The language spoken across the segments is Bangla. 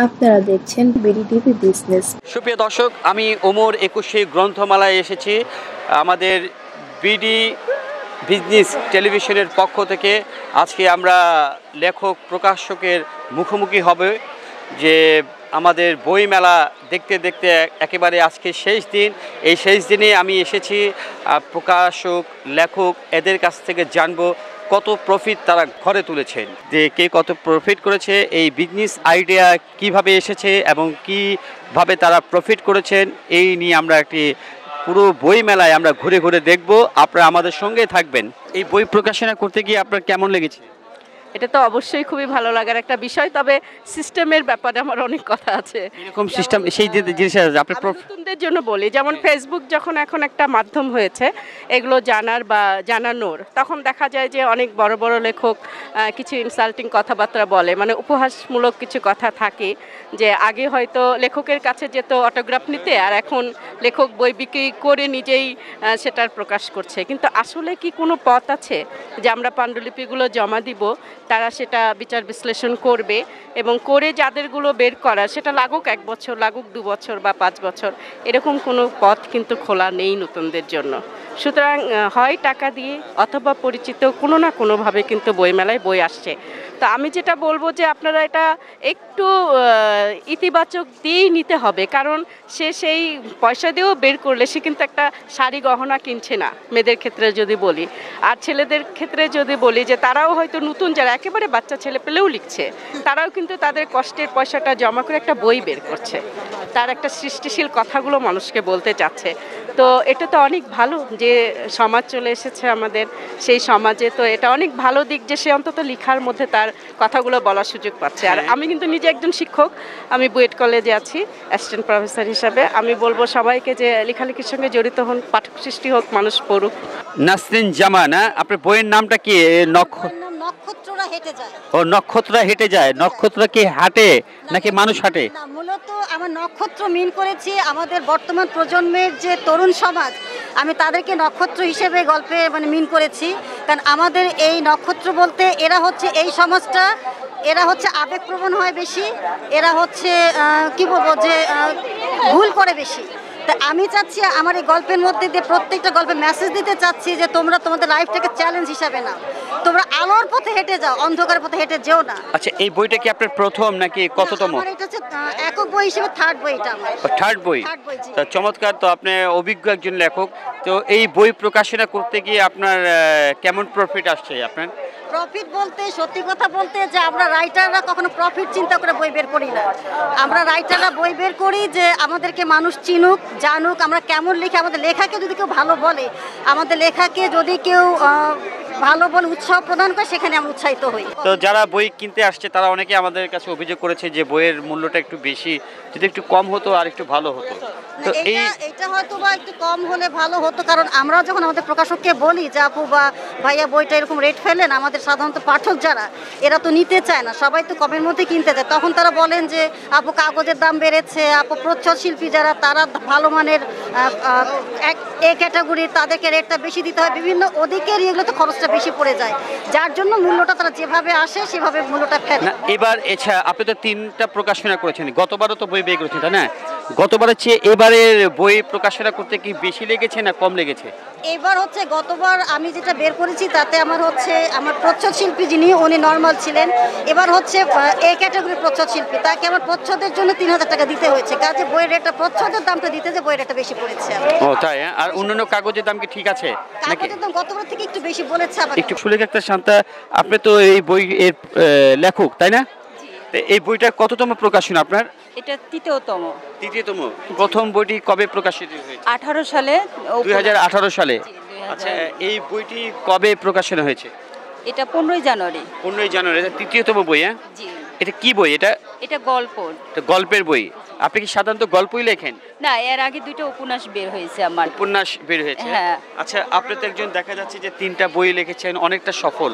আপনারা দেখছেন বিডি টিভি বিজনেস। সুপ্রিয় দর্শক, আমি ওমর ২১শে গ্রন্থমালায় এসেছি আমাদের বিডি বিজনেস টেলিভিশনের পক্ষ থেকে। আজকে আমরা লেখক প্রকাশকের মুখোমুখি হবে যে আমাদের বই মেলা দেখতে দেখতে একেবারে আজকে শেষ দিন। এই শেষ দিনে আমি এসেছি প্রকাশক লেখক এদের কাছ থেকে জানবো কত প্রফিট তারা ঘরে তুলেছেন, যে কে কত প্রফিট করেছে, এই বিজনেস আইডিয়া কিভাবে এসেছে এবং কিভাবে তারা প্রফিট করেছেন, এই নিয়ে আমরা একটি পুরো বই মেলায় আমরা ঘুরে ঘুরে দেখব। আপনারা আমাদের সঙ্গে থাকবেন। এই বই প্রকাশনা করতে গিয়ে আপনার কেমন লেগেছে? এটা তো অবশ্যই খুবই ভালো লাগার একটা বিষয়, তবে সিস্টেমের ব্যাপারে আমার অনেক কথা আছে। এরকম সিস্টেম সেই জিনিস আপনি নতুনদের জন্য বলি, যেমন ফেসবুক যখন এখন একটা মাধ্যম হয়েছে এগুলো জানার বা জানানোর, তখন দেখা যায় যে অনেক বড় বড় লেখক কিছু ইনসাল্টিং কথাবার্তা বলে, মানে উপহাসমূলক কিছু কথা থাকে, যে আগে হয়তো লেখকের কাছে যেত অটোগ্রাফ নিতে, আর এখন লেখক বই বিক্রি করে নিজেই সেটার প্রকাশ করছে। কিন্তু আসলে কি কোনো পথ আছে যে আমরা পাণ্ডুলিপিগুলো জমা দিব, তারা সেটা বিচার বিশ্লেষণ করবে এবং করে যাদেরগুলো বের করা, সেটা লাগুক 1 বছর, লাগুক 2 বছর বা 5 বছর, এরকম কোনো পথ কিন্তু খোলা নেই নতুনদের জন্য। সুতরাং হয় টাকা দিয়ে অথবা পরিচিত কোনো না কোনোভাবে কিন্তু বইমেলায় বই আসছে। তো আমি যেটা বলবো যে আপনারা এটা একটু ইতিবাচক দিয়েই নিতে হবে, কারণ সে সেই পয়সা দিয়েও বের করলে সে কিন্তু একটা শাড়ি গহনা কিনছে না, মেয়েদের ক্ষেত্রে যদি বলি। আর ছেলেদের ক্ষেত্রে যদি বলি, যে তারাও হয়তো নতুন যারা একেবারে বাচ্চা ছেলে পেলেও লিখছে, তারাও কিন্তু তাদের কষ্টের পয়সাটা জমা করে একটা বই বের করছে, তার একটা সৃষ্টিশীল কথাগুলো মানুষকে বলতে চাচ্ছে। তো এটা তো অনেক ভালো যে সমাজ চলে এসেছে আমাদের, সেই সমাজে তো এটা অনেক ভালো দিক যে সে অন্তত লেখার মধ্যে তার কথাগুলো বলার সুযোগ পাচ্ছে। আর আমি কিন্তু নিজে একজন শিক্ষক, আমি বুয়েট কলেজে আছি অ্যাসিস্ট্যান্ট প্রফেসর হিসাবে। আমি বলবো সবাইকে যে লেখালেখির সঙ্গে জড়িত হন, পাঠক সৃষ্টি হোক, মানুষ পড়ুক। নাসরিন জামান, আপনার বইয়ের নামটা কি? নক্ষত্ররা হেঁটে যায়। ও, নক্ষত্ররা হেঁটে যায়। নক্ষত্র কি হাঁটে নাকি মানুষ হাঁটে? না, মূলত আমার নক্ষত্র মিন করেছি আমাদের বর্তমান প্রজন্মের যে তরুণ সমাজ, আমি তাদেরকে নক্ষত্র হিসেবে গল্পে মিন করেছি। কারণ আমাদের এই নক্ষত্র বলতে এরা হচ্ছে এই সমাজটা, এরা হচ্ছে আবেগপ্রবণ হয় বেশি, এরা হচ্ছে কি বলবো যে ভুল করে বেশি। তা আমি চাচ্ছি আমার এই গল্পের মধ্যে দিয়ে প্রত্যেকটা গল্পে মেসেজ দিতে চাচ্ছি যে তোমরা তোমাদের লাইফটাকে চ্যালেঞ্জ হিসাবে নাও, তোমরা আলোর পথে হেঁটে যাও, অন্ধকার পথে হেঁটে যেও না। আচ্ছা, এই বইটা কি আপনার প্রথম নাকি কততম? আমার এটা হচ্ছে একক বই হিসেবে থার্ড বই, এটা আমার থার্ড বই। জি। তা চমৎকার। তো আপনি অভিজ্ঞ একজন লেখক, তো এই বই প্রকাশনা করতে গিয়ে আপনার কেমন প্রফিট আসছে? আপনার প্রফিট বলতে সত্যি কথা বলতে যে আমরা রাইটাররা কখনো প্রফিট চিন্তা করে বই বের করি না। আমরা রাইটাররা বই বের করি যে আমাদেরকে মানুষ চিনুক, জানুক আমরা কেমন লিখি, আমাদের লেখাকে যদি কেউ ভালো বলে, আমাদের লেখাকে যদি কেউ ভালো বলে উৎসাহ প্রদান করে, সেখানে আমরা উৎসাহিত হই। তো যারা বই কিনতে আসছে তারা অনেকে আমাদের কাছে অভিযোগ করেছে যে বইয়ের মূল্যটা একটু বেশি, যদি একটু কম হতো আর একটু ভালো হতো। তো এটা হয়তো বা একটু কম হলে ভালো হতো, কারণ আমরা যখন আমাদের প্রকাশককে বলি যে আপু বা ভাইয়া বইটা এরকম রেট ফেলেন, আমাদের সাধারণত পাঠক যারা এরা তো নিতে চায় না, সবাই তো কমের মধ্যে কিনতে চায়, তখন তারা বলেন যে আপু কাগজের দাম বেড়েছে, আপু প্রচ্ছদ শিল্পী যারা তারা ভালো মানের এ ক্যাটাগরি, তাদেরকে রেটটা বেশি দিতে হয়, বিভিন্ন ওদিকের এগুলোতে খরচটা বেশি পড়ে যায়, যার জন্য মূল্যটা তারা যেভাবে আসে সেভাবে মূল্যটা ফেলে। এবার এছাড়া আপনি তো 3টা প্রকাশনা করেছেন, গতবারও তো বই বের করেছেন তাই না? গতবারের চেয়ে এবারের বই প্রকাশনা করতে কি বেশি লেগেছে না কম লেগেছে? এবার হচ্ছে গতবার আমি যেটা বের করেছি তাতে আমার প্রচ্ছদ শিল্পী যিনি, উনি নর্মাল ছিলেন। এবার হচ্ছে এ ক্যাটাগরির প্রচ্ছদ শিল্পী, তাকে আমার প্রচ্ছদের জন্য 3000 টাকা দিতে হয়েছে, কাজে বইয়ের রেটটা প্রচ্ছদের দামটা দিতে যে বইয়ের রেটটা বেশি পড়েছে। ও তাই? আর অন্যান্য কাগজের দাম কি ঠিক আছে? কাগজের দাম গতবার থেকে একটু বেশি বলেছে। একটু সুলেখা শান্তা, আপনি তো এই বই এর লেখক তাই না? এই বইটা কততম প্রকাশনা আপনার? এটা তৃতীয়তম। তৃতীয়তম। প্রথম বইটি কবে প্রকাশিত হয়েছে? 18 সালে। 2018 সালে। আচ্ছা, এই বইটি কবে প্রকাশনা হয়েছে? এটা 15 জানুয়ারি। 15 জানুয়ারি। তৃতীয়তম বই। হ্যাঁ, জি। এটা কি বই? এটা গল্প। গল্পের বই। আপনি কি সাধারণত গল্পই লেখেন? না, এর আগে 2টা উপন্যাস বের হয়েছে আমার। উপন্যাস বের হয়েছে? হ্যাঁ। আচ্ছা, আপনি তো একজন দেখা যাচ্ছে যে 3টা বই লিখেছেন, অনেকটা সফল,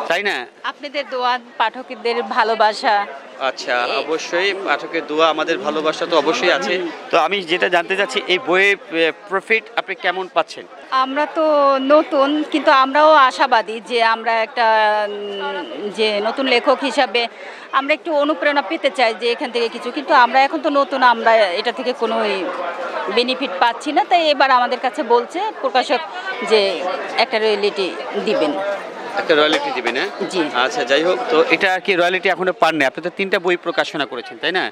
তাই না? আপনাদের দোয়া, পাঠকদের ভালোবাসা। আচ্ছা, অবশ্যই পাঠকের দোয়া, আমাদের ভালোবাসা তো অবশ্যই আছে। তো আমি যেটা জানতে চাচ্ছি, এই বইয়ের প্রফিট আপনি কেমন পাচ্ছেন? আমরা তো নতুন, কিন্তু আমরাও আশাবাদী যে আমরা একটা যে নতুন লেখক হিসাবে আমরা একটু অনুপ্রেরণা পেতে চাই যে এখান থেকে কিছু, কিন্তু আমরা এখন তো নতুন, আমরা এটা থেকে কোনো বেনিফিট পাচ্ছি না। তাই এবার আমাদের কাছে বলছে প্রকাশক যে একটা রয়্যালিটি দিবেন। একটা রয়্যালিটি দিবেন, হ্যাঁ? জি। আচ্ছা, যাই হোক, তো এটা কি রয়্যালিটি এখনো পাননি? আপনি তো 3টা বই প্রকাশনা করেছেন, তাই না?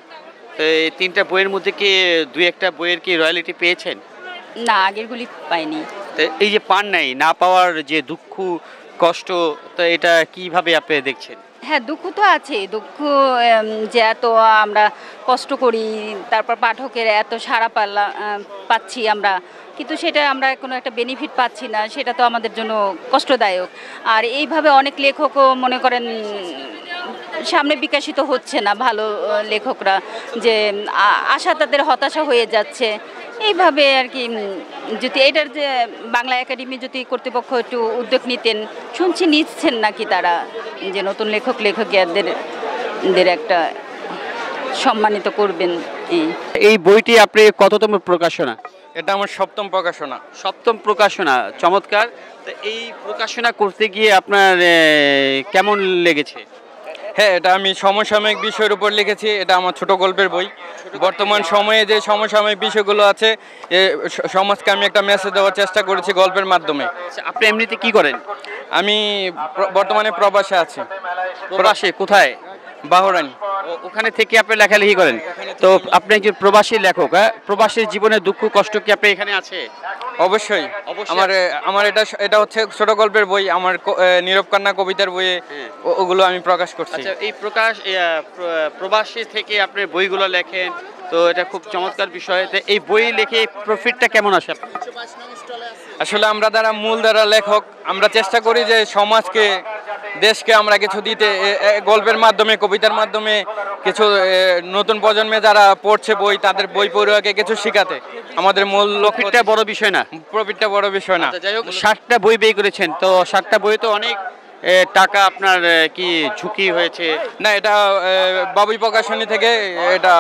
তো এই 3টা বইয়ের মধ্যে কি 2-1টা বইয়ের কি রয়্যালিটি পেয়েছেন? না, আগেরগুলি পাইনি। তো এই যে পান নাই, না পাওয়ার যে দুঃখ কষ্ট, তো এটা কিভাবে আপনি দেখছেন? হ্যাঁ, দুঃখ তো আছে, দুঃখ যে এত আমরা কষ্ট করি, তারপর পাঠকের এত সাড়া পাচ্ছি আমরা, কিন্তু সেটা আমরা কোনো একটা বেনিফিট পাচ্ছি না, সেটা তো আমাদের জন্য কষ্টদায়ক। আর এইভাবে অনেক লেখকও মনে করেন সামনে বিকশিত হচ্ছে না, ভালো লেখকরা, যে আশা তাদের হতাশা হয়ে যাচ্ছে। এইভাবে আর কি, যদি এটার যে বাংলা একাডেমি যদি কর্তৃপক্ষ একটু উদ্যোগ নিতেন, শুনছি নিচ্ছেন নাকি তারা, যে নতুন লেখকদের একটা সম্মানিত করবেন। এই বইটি আপনি কততম প্রকাশনা? এটা আমার 7ম প্রকাশনা। 7ম প্রকাশনা, চমৎকার। তো এই প্রকাশনা করতে গিয়ে আপনার কেমন লেগেছে? হ্যাঁ, এটা আমি সমসাময়িক বিষয়ের উপর লিখেছি। এটা আমার ছোট গল্পের বই। বর্তমান সময়ে যে সমসাময়িক বিষয়গুলো আছে, সমাজকে আমি একটা মেসেজ দেওয়ার চেষ্টা করেছি গল্পের মাধ্যমে। আচ্ছা, আপনি এমনিতে কি করেন? আমি বর্তমানে প্রবাসে আছি। প্রবাসে কোথায়? বাহরাইন। ওখানে থেকে আপনি লেখালেখি করেন? তো আপনি একজন প্রবাসী লেখক, হ্যাঁ? প্রবাসীর জীবনে দুঃখ কষ্ট কি আপনি এখানে আছে? অবশ্যই। আমার এটা হচ্ছে ছোট গল্পের বই। আমার নীরব কান্না কবিতার বইয়ে ওগুলো আমি প্রকাশ করছি। আচ্ছা, এই প্রবাসী থেকে আপনি বইগুলো লেখেন, তো এটা খুব চমৎকার বিষয়। তো এই বই লিখে প্রফিটটা কেমন আসে? আসলে আমরা মূল লেখক, আমরা চেষ্টা করি যে সমাজকে, দেশকে আমরা কিছু দিতে, গল্পের মাধ্যমে, কবিতার মাধ্যমে কিছু নতুন প্রজন্মে যারা পড়ছে বই, তাদের বই পড়ুয়াকে কিছু শেখাতে আমাদের মূল প্রফিটটা বড় বিষয় না? প্রফিটটা বড় বিষয় না। যাই হোক, 7টা বই বের করেছেন, তো 7টা বই তো অনেক টাকা আপনার কি ঝুঁকি হয়েছে? না, এটা বাবুই প্রকাশনী থেকে এটা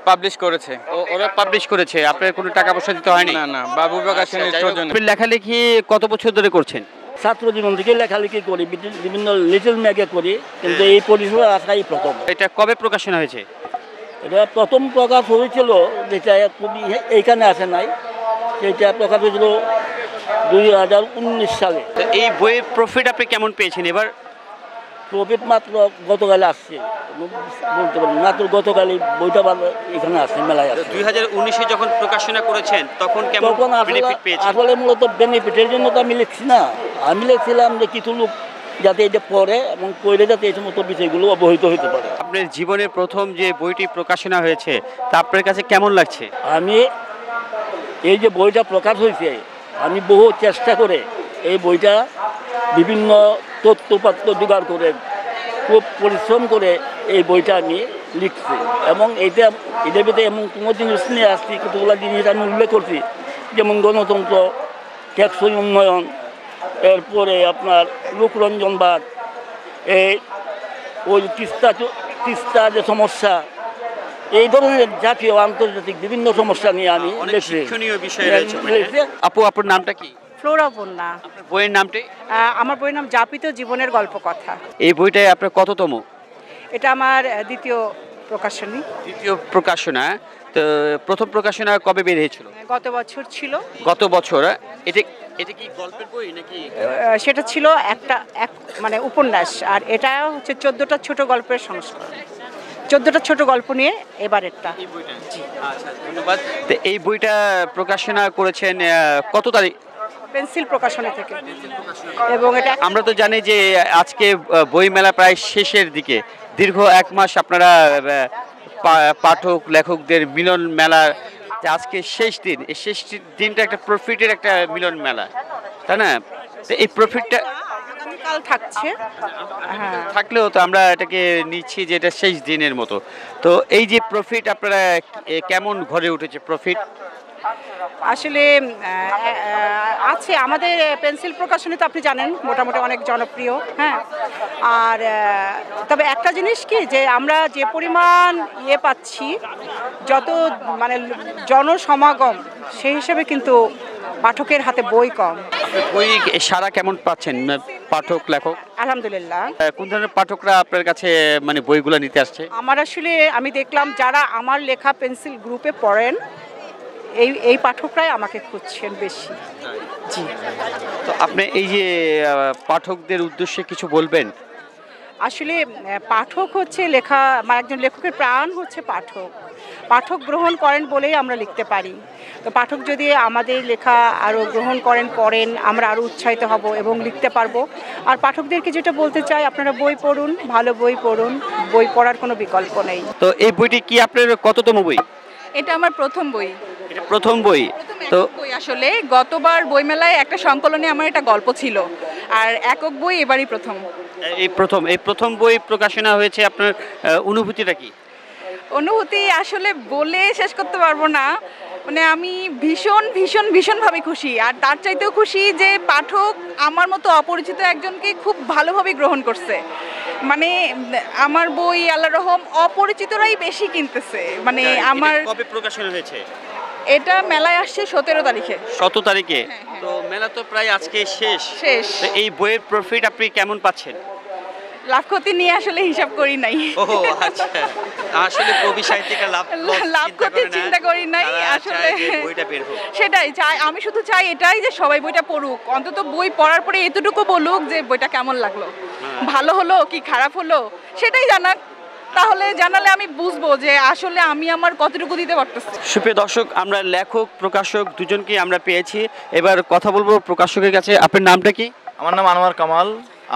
পাবলিশ করেছে। ওরা পাবলিশ করেছে, আপনার কোনো টাকা পয়সা দিতে হয়নি? না, বাবুই প্রকাশনীর সৌজন্যে। আপনি লেখালেখি কত বছর ধরে করছেন? ছাত্র জীবন থেকে লেখালেখি করি, বিভিন্ন লিটল ম্যাগে করি, কিন্তু এই পরিষেবা আসাই প্রথম। এটা কবে প্রকাশনা হয়েছে? এটা প্রথম প্রকাশ হয়েছিল, যেটা খুবই এইখানে আসে নাই, সেটা প্রকাশ হয়েছিল 2019 সালে। তো এই বইয়ের প্রফিট আপনি কেমন পেয়েছেন এবার? প্রফিট মাত্র গতকালে আসছে, বলতে পারি মাত্র গতকালই বইটা এখানে আসছে, মেলায় আসছে। 2019-এ যখন প্রকাশনা করেছেন তখন কেমন বেনিফিট পেয়েছেন? আসলে মূলত বেনিফিটের জন্য তো আমি লিখছি না, আমি লিখছিলাম যে কিছু লোক যাতে এটা পড়ে এবং পড়ে যাতে এই সমস্ত বিষয়গুলো অবহিত হতে পারে। আপনার জীবনের প্রথম যে বইটি প্রকাশনা হয়েছে, তা আপনার কাছে কেমন লাগছে? আমি এই যে বইটা প্রকাশ হয়েছে, আমি বহু চেষ্টা করে এই বইটা বিভিন্ন তথ্যপাত্র জোগাড় করে খুব পরিশ্রম করে এই বইটা আমি লিখছি, এবং এটার ভিতরে এমন কোনো জিনিস নিয়ে আসছি, কতগুলো জিনিস আমি উল্লেখ করছি, যেমন গণতন্ত্র, টেকসই উন্নয়ন, এরপরে আপনার লোকরঞ্জনবাদ, ওই তিস্তা যে সমস্যা, এই ধরনের জাতীয় আন্তর্জাতিক বিভিন্ন সমস্যা নিয়ে আমি শিক্ষণীয় বিষয় রয়েছে। আপু, আপনার নামটা কি? ফ্লোরা বন্যা। আপনার বইয়ের নামটি? আমার বইয়ের নাম যাপিত জীবনের গল্প কথা। এই বইটাই আপনার কততম? এটা আমার দ্বিতীয় প্রকাশনী। দ্বিতীয় প্রকাশনা। তো প্রথম প্রকাশনা কবে বের হয়েছিল? গত বছর ছিল। গত বছর? এটা কি গল্পের বই নাকি? সেটা ছিল মানে উপন্যাস, আর এটা হচ্ছে 14টা ছোট গল্পের সংস্করণ। 14টা ছোট গল্প নিয়ে এবারেরটা। এই বইটা? জি, আচ্ছা, ধন্যবাদ। তো এই বইটা প্রকাশনা করেছেন কত তারিখ? পেন্সিল প্রকাশনী থেকে। এবং এটা আমরা তো জানি যে আজকে বই মেলা প্রায় শেষের দিকে, দীর্ঘ 1 মাস আপনারা পাঠক লেখকদের মিলন মেলা, আজকে শেষ দিন, এই শেষ দিনটা একটা প্রফিটের একটা মিলন মেলা, তাই না? তো এই প্রফিটটা আগামীকাল থাকছে। হ্যাঁ, থাকলেও তো আমরা এটাকে নিচ্ছি যে এটা শেষ দিনের মতো। তো এই যে প্রফিট আপনারা কেমন ঘরে উঠেছে প্রফিট? আসলে আছে আমাদের পেন্সিল প্রকাশনী, তো আপনি জানেন মোটামুটি অনেক জনপ্রিয়। হ্যাঁ, আর তবে একটা জিনিস কি, যে আমরা যে পরিমাণ পাচ্ছি, যত মানে জনসমাগম, সেই হিসেবে কিন্তু পাঠকের হাতে বই কম। বই সারা কেমন পাচ্ছেন পাঠক লেখক? আলহামদুলিল্লাহ। কোন ধরনের পাঠকরা আপনার কাছে মানে বইগুলো নিতে আসছে? আমার আসলে আমি দেখলাম যারা আমার লেখা পেন্সিল গ্রুপে পড়েন, এই পাঠকরাই আমাকে খুঁজছেন বেশি। জি। তো আপনি এই যে পাঠকদের উদ্দেশ্যে কিছু বলবেন? আসলে পাঠক হচ্ছে লেখা, মানে একজন লেখকের প্রাণ হচ্ছে পাঠক। পাঠক গ্রহণ করেন বলেই আমরা লিখতে পারি। তো পাঠক যদি আমাদের লেখা আরও গ্রহণ করেন, পড়েন, আমরা আরও উৎসাহিত হব এবং লিখতে পারবো। আর পাঠকদেরকে যেটা বলতে চাই, আপনারা বই পড়ুন, ভালো বই পড়ুন, বই পড়ার কোনো বিকল্প নেই। তো এই বইটি কি আপনার কততম বই? এটা আমার প্রথম বই। এটা প্রথম বই? তো বই আসলে গতবার বইমেলায় একটা সংকলনে আমার এটা গল্প ছিল, আর একক বই এবারই প্রথম। এই প্রথম বই প্রকাশনা হয়েছে, আপনার অনুভূতিটা কি? অনুভূতি আসলে বলে শেষ করতে পারবো না। মানে আমি ভীষণ ভীষণ ভীষণভাবে খুশি, আর তার চাইতেও খুশি যে পাঠক আমার মতো অপরিচিত একজনকে খুব ভালোভাবে গ্রহণ করছে। মানে আমার বই আল্লাহর রহম অপরিচিতরাই বেশি কিনতেছে। মানে আমার কবে প্রকাশনা হয়েছে? এটা মেলায় আসছে 17 তারিখে। 17 তারিখে? তো মেলা তো প্রায় আজকে শেষ। তো এই বইয়ের প্রফিট আপনি কেমন পাচ্ছেন? লাভ ক্ষতি নিয়ে আসলে হিসাব করি নাই। ও আচ্ছা, আসলে কবি সাহিত্যিকা লাভ ক্ষতি চিন্তা করি নাই আসলে। বইটা বের হোক, সেটাই চাই। আমি শুধু চাই এটাই যে সবাই বইটা পড়ুক, অন্তত বই পড়ার পরে এতটুকু বলুক যে বইটা কেমন লাগলো, ভালো হলো কি খারাপ হলো সেটাই জানাক। তাহলে জানালে আমি বুঝবো যে আসলে আমি আমার কতটুকু দিতে পারতেছি। সুপ্রিয় দর্শক, আমরা লেখক প্রকাশক দুজনকেই আমরা পেয়েছি। এবার কথা বলবো প্রকাশকের কাছে। আপনার নামটা কি? আমার নাম আনোয়ার কামাল।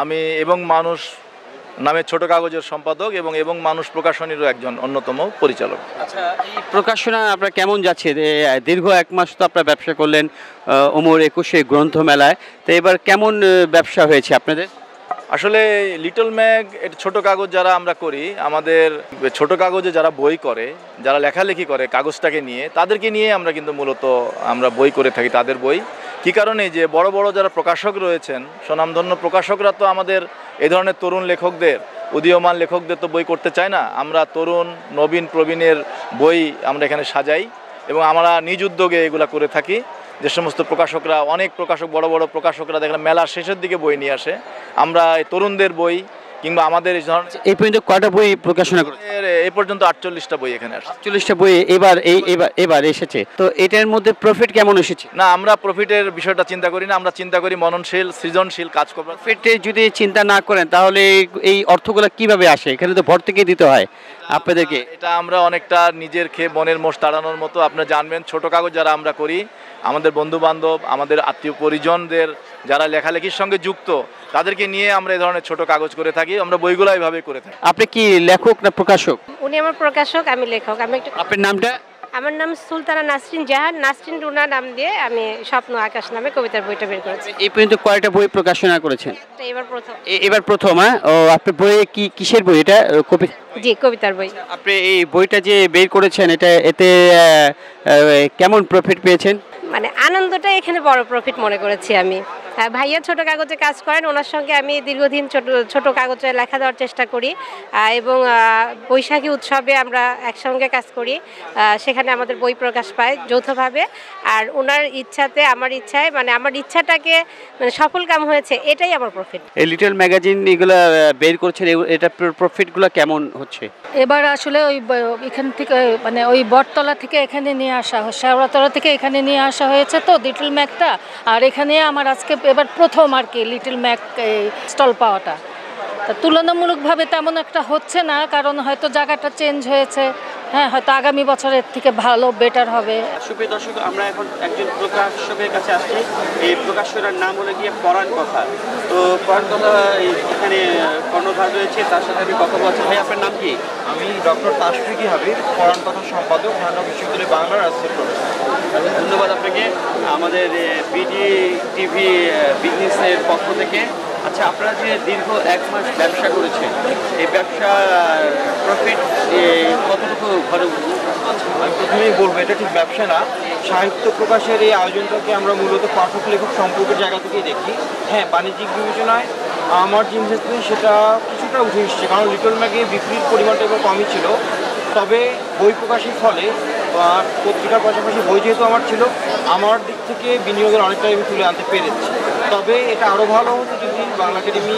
আমি এবং মানুষ নামে ছোট কাগজের সম্পাদক এবং মানুষ প্রকাশনীরও একজন অন্যতম পরিচালক। আচ্ছা, এই প্রকাশনা আপনার কেমন যাচ্ছে? দীর্ঘ 1 মাস তো আপনার ব্যবসা করলেন ওমর 21 গ্রন্থমেলায়, তো এবার কেমন ব্যবসা হয়েছে আপনাদের? আসলে লিটল ম্যাগ এটা ছোট কাগজ যারা আমরা করি, আমাদের ছোট কাগজে যারা বই করে, যারা লেখালেখি করে কাগজটাকে নিয়ে, তাদেরকে নিয়ে আমরা কিন্তু মূলত আমরা বই করে থাকি। তাদের বই কী কারণে, যে বড় বড় যারা প্রকাশক রয়েছেন, স্বনামধন্য প্রকাশকরা তো আমাদের এই ধরনের তরুণ লেখকদের, উদীয়মান লেখকদের তো বই করতে চায় না। আমরা তরুণ নবীন প্রবীণের বই আমরা এখানে সাজাই এবং আমরা নিজ উদ্যোগে এগুলা করে থাকি। যে সমস্ত প্রকাশকরা, অনেক প্রকাশক, বড় বড় প্রকাশকরা দেখলাম মেলার শেষের দিকে বই নিয়ে আসে, আমরা এই তরুণদের বই কিংবা আমাদের এই পর্যন্ত কয়টা বই প্রকাশনা করেছে? এই পর্যন্ত 48টা বই এখানে আসছে। 48টা বই এবার এসেছে। তো এটার মধ্যে প্রফিট কেমন এসেছে? না, আমরা প্রফিটের বিষয়টা চিন্তা করি না, আমরা চিন্তা করি মননশীল সৃজনশীল কাজ করব। প্রফিটে যদি চিন্তা না করেন তাহলে এই অর্থগুলো কিভাবে আসে? এখানে তো ভর থেকে দিতে হয় আপনাদেরকে। এটা আমরা অনেকটা নিজের খেয়ে মনের মোষ তাড়ানোর মতো। আপনারা জানবেন, ছোট কাগজ যারা আমরা করি, আমাদের বন্ধু বান্ধব, আমাদের আত্মীয় পরিজনদের যারা লেখালেখির সঙ্গে যুক্ত, তাদেরকে নিয়ে আমরা এই ধরনের ছোট কাগজ করে থাকি। আমরা বইগুলো এইভাবে করে থাকি। আপনি কি লেখক না প্রকাশক? উনি আমার প্রকাশক, আমি লেখক। আপনার নামটা? আমার নাম সুলতানা নাসরিন জাহান। নাসরিন রুনা নাম দিয়ে আমি স্বপ্ন আকাশ নামে কবিতার বইটা বের করেছি। এই পর্যন্ত কয়টা বই প্রকাশনা করেছেন? এবার প্রথম। হ্যাঁ। ও আপনার বই কিসের বই এটা? জি, কবিতার বই। আপনি এই বইটা যে বের করেছেন, এতে কেমন প্রফিট পেয়েছেন? মানে আনন্দটা এখানে বড় প্রফিট মনে করেছি আমি। ভাইয়া ছোট কাগজে কাজ করেন, ওনার সঙ্গে আমি দীর্ঘদিন ছোট কাগজে লেখা দেওয়ার চেষ্টা করি এবং বৈশাখী উৎসবে আমরা একসঙ্গে কাজ করি। সেখানে আমাদের বই প্রকাশ পায় যৌথভাবে। আর ওনার ইচ্ছাতে আমার ইচ্ছায়, মানে আমার ইচ্ছাটাকে মানে সফল কাম হয়েছে, এটাই আমার প্রফিট। এই লিটল ম্যাগাজিন এগুলো বের করছেন, এটা প্রফিটগুলো কেমন হচ্ছে? এবার আসলে ওই এখান থেকে, মানে ওই বটতলা থেকে এখানে নিয়ে আসা, শেওড়াতলা থেকে এখানে নিয়ে আসা হয়েছে তো লিটল ম্যাগটা। আর এখানে আমার আজকে এবার প্রথম আর কি লিটল ম্যাগ স্টল পাওয়াটা। তা তুলনামূলকভাবে তেমন একটা হচ্ছে না, কারণ হয়তো জায়গাটা চেঞ্জ হয়েছে। হ্যাঁ, হয়তো আগামী বছরের থেকে ভালো বেটার হবে। সুপ্রিয় দর্শক, আমরা এখন একজন প্রকাশকের কাছে আসছি। এই প্রকাশকের নাম হলো গিয়ে পরাণ কথা। তো পরাণ কথা এখানে কর্ণধার রয়েছে, তার সাথে আমি কথা বলছি। ভাই, আপনার নাম কি? আমি ডক্টর তাশফিকি হাবিব, পরাণ কথা সম্পাদক, ঢাকা বিশ্ববিদ্যালয় বাংলার অ্যাসোসিয়েট প্রফেসর। ধন্যবাদ আপনাকে। আমাদের বিডি টিভি বিজনেসের পক্ষ থেকে আচ্ছা, আপনারা যে দীর্ঘ 1 মাস ব্যবসা করেছেন, এই ব্যবসা প্রফিট কতটুকু ঘরে উঠবে? আমি প্রথমেই বলবো এটা ঠিক ব্যবসা না। সাহিত্য প্রকাশের এই আয়োজনটাকে আমরা মূলত পাঠক লেখক সম্পর্কের জায়গা থেকেই দেখি। হ্যাঁ, বাণিজ্যিক বিবেচনায় আমার যে ইনভেস্টমেন্ট সেটা কিছুটা উঠে এসছে, কারণ লিটল ম্যাগে বিক্রির পরিমাণটা এবার কমই ছিল। তবে বই প্রকাশের ফলে পত্রিকার পাশাপাশি বই যেহেতু আমার ছিল, আমার দিক থেকে বিনিয়োগের অনেকটাই আমি তুলে আনতে পেরেছি। তবে এটা আরও ভালো হতো যদি বাংলা একাডেমি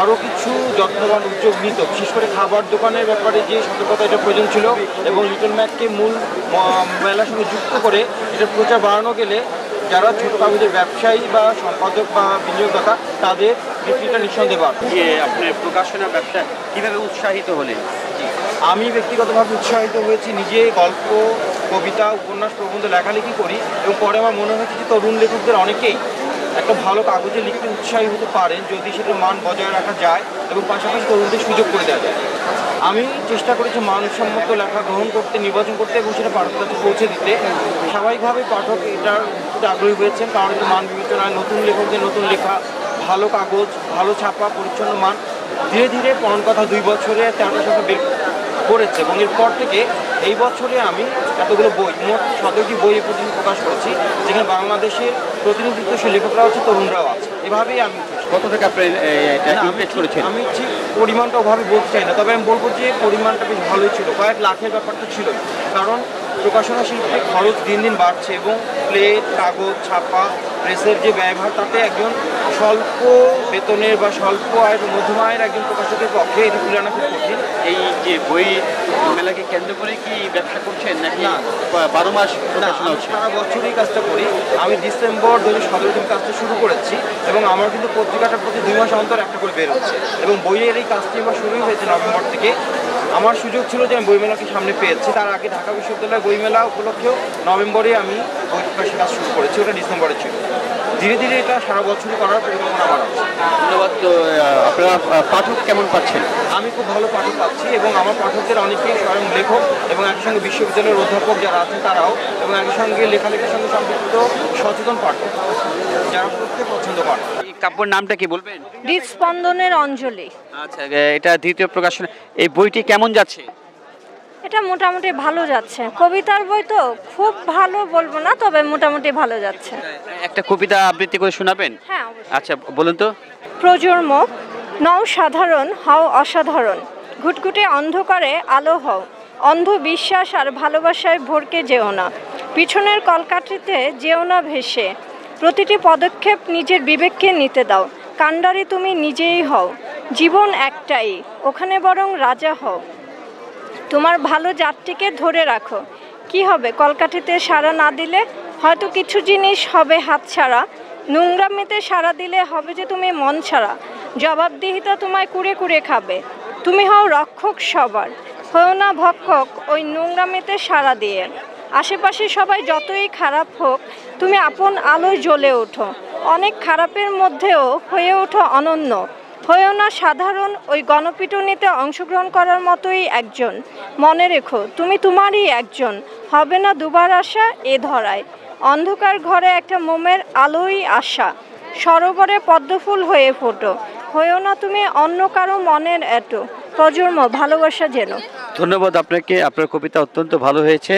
আরও কিছু যত্নবান উদ্যোগ নিত, বিশেষ করে খাবার দোকানের ব্যাপারে যে সতর্কতা এটা প্রয়োজন ছিল, এবং লিটল ম্যাগকে মূল মেলার সঙ্গে যুক্ত করে এটা প্রচার বাড়ানো গেলে যারা ছোট কাগজের ব্যবসায়ী বা সম্পাদক বা বিনিয়োগদাতা তাদের বিক্রিটা নিঃসন্দেহে বাড়বে। যে আপনার প্রকাশনা ব্যবসা কীভাবে উৎসাহিত হলেন? আমি ব্যক্তিগতভাবে উৎসাহিত হয়েছি, নিজে গল্প, কবিতা, উপন্যাস, প্রবন্ধ লেখালেখি করি, এবং পরে আমার মনে হয়েছে যে তরুণ লেখকদের অনেকেই একটা ভালো কাগজে লিখতে উৎসাহী হতে পারেন যদি সেটার মান বজায় রাখা যায় এবং পাশাপাশি তরুণদের সুযোগ করে দেওয়া যায়। আমি চেষ্টা করেছি মানসম্মত লেখা গ্রহণ করতে, নির্বাচন করতে এবং সেটা পাঠকের কাছে পৌঁছে দিতে। স্বাভাবিকভাবেই পাঠক এটার প্রতি আগ্রহী হয়েছেন, কারণ এটা মান বিবেচনায় নতুন লেখকদের নতুন লেখা, ভালো কাগজ, ভালো ছাপা, পরিচ্ছন্ন মান। ধীরে ধীরে পরন কথা 2 বছরে 13টা সংখ্যা বের করেছে, এবং এরপর থেকে এই বছরে আমি এতগুলো বই, মোট 17টি বই এ পর্যন্ত প্রকাশ করেছি, যেখানে বাংলাদেশের প্রতিনিধিত্বশীল লেখকরাও আছে, তরুণরাও আছে। এভাবেই আমি কত টাকা আপনি এটা ইনভেস্ট করেছেন? আমি ঠিক পরিমাণটা ওভাবে বলতে চাই না, তবে আমি বলবো যে পরিমাণটা বেশ ভালোই ছিল, কয়েক লাখের ব্যাপারটা ছিল। কারণ প্রকাশনা শিল্পে খরচ দিন দিন বাড়ছে, এবং প্লেট, কাগজ, ছাপা, প্রেসের যে ব্যয়ভার, তাতে একজন স্বল্প বেতনের বা স্বল্প আয়ের মধ্যম আয়ের একজন প্রকাশকের পক্ষে এটা তুলে আনা খুব কঠিন। এই যে বই মেলাকে কেন্দ্র করে কি ব্যবসা করছেন নাকি 12 মাস প্রকাশনা হচ্ছে? সারা বছরই কাজটা করি। আমি ডিসেম্বর 2017 থেকে কাজটা শুরু করেছি, এবং আমার কিন্তু পত্রিকাটা প্রতি 2 মাস অন্তর একটা করে বের হচ্ছে, এবং বইয়ের এই কাজটি আমার শুরুই হয়েছে নভেম্বর থেকে। আমার সুযোগ ছিল যে আমি বইমেলাকে সামনে পেয়েছি, তার আগে ঢাকা বিশ্ববিদ্যালয় বইমেলা উপলক্ষেও নভেম্বরে আমি বই প্রকাশের কাজ শুরু করেছি, ওটা ডিসেম্বরে ছিল। ধীরে ধীরে এটা সারা বছরই করার পরিকল্পনা আমার আছে। ধন্যবাদ। তো আপনারা পাঠক কেমন পাচ্ছেন? আমি খুব ভালো পাঠক পাচ্ছি, এবং আমার পাঠকদের অনেকেই স্বয়ং লেখক, এবং একই সঙ্গে বিশ্ববিদ্যালয়ের অধ্যাপক যারা আছেন তারাও, এবং একই সঙ্গে লেখালেখির সঙ্গে সম্পৃক্ত সচেতন পাঠক যারা পড়তে পছন্দ করেন। এই কাব্যের নামটা কি বলবেন? হৃদস্পন্দনের অঞ্জলি। আচ্ছা, এটা দ্বিতীয় প্রকাশনা। এই বইটি কেমন যাচ্ছে? এটা মোটামুটি ভালো যাচ্ছে, কবিতার বই তো খুব ভালো বলবো না, তবে মোটামুটি ভালো যাচ্ছে। একটা কবিতা আবৃত্তি করে শোনাবেন? হ্যাঁ, আচ্ছা, বলুন তো। প্রজন্ম নও সাধারণ, হও অসাধারণ, ঘুটঘুটে অন্ধকারে আলো হও, অন্ধ বিশ্বাস আর ভালোবাসায় ভরকে যেও না, পিছনের কলকাঠিতে যেও না ভেসে, প্রতিটি পদক্ষেপ নিজের বিবেককে নিতে দাও, কাণ্ডারি তুমি নিজেই হও, জীবন একটাই, ওখানে বরং রাজা হও, তোমার ভালো জাতটিকে ধরে রাখো, কি হবে কলকাঠিতে সাড়া না দিলে, হয়তো কিছু জিনিস হবে হাতছাড়া, নোংরামিতে সাড়া দিলে হবে যে তুমি মন ছাড়া, জবাবদিহিতা তোমায় কুড়ে কুড়ে খাবে, তুমি হও রক্ষক সবার, হও না ভক্ষক ওই নোংরামিতে সাড়া দিয়ে, আশেপাশে সবাই যতই খারাপ হোক তুমি আপন আলোয় জ্বলে ওঠো, অনেক খারাপের মধ্যেও হয়ে ওঠো অনন্য, হয়েও না সাধারণ ওই গণপিটুনিতে অংশগ্রহণ করার মতোই একজন, মনে রেখো তুমি তোমারই একজন, হবে না দুবার আসা এ ধরায়, অন্ধকার ঘরে একটা মোমের আলোই আশা, সরোবরে পদ্মফুল হয়ে ফোটো, হয়েও না তুমি অন্য কারো মনের এটো, প্রজন্ম ভালোবাসা যেন। ধন্যবাদ আপনাকে, আপনার কবিতা অত্যন্ত ভালো হয়েছে।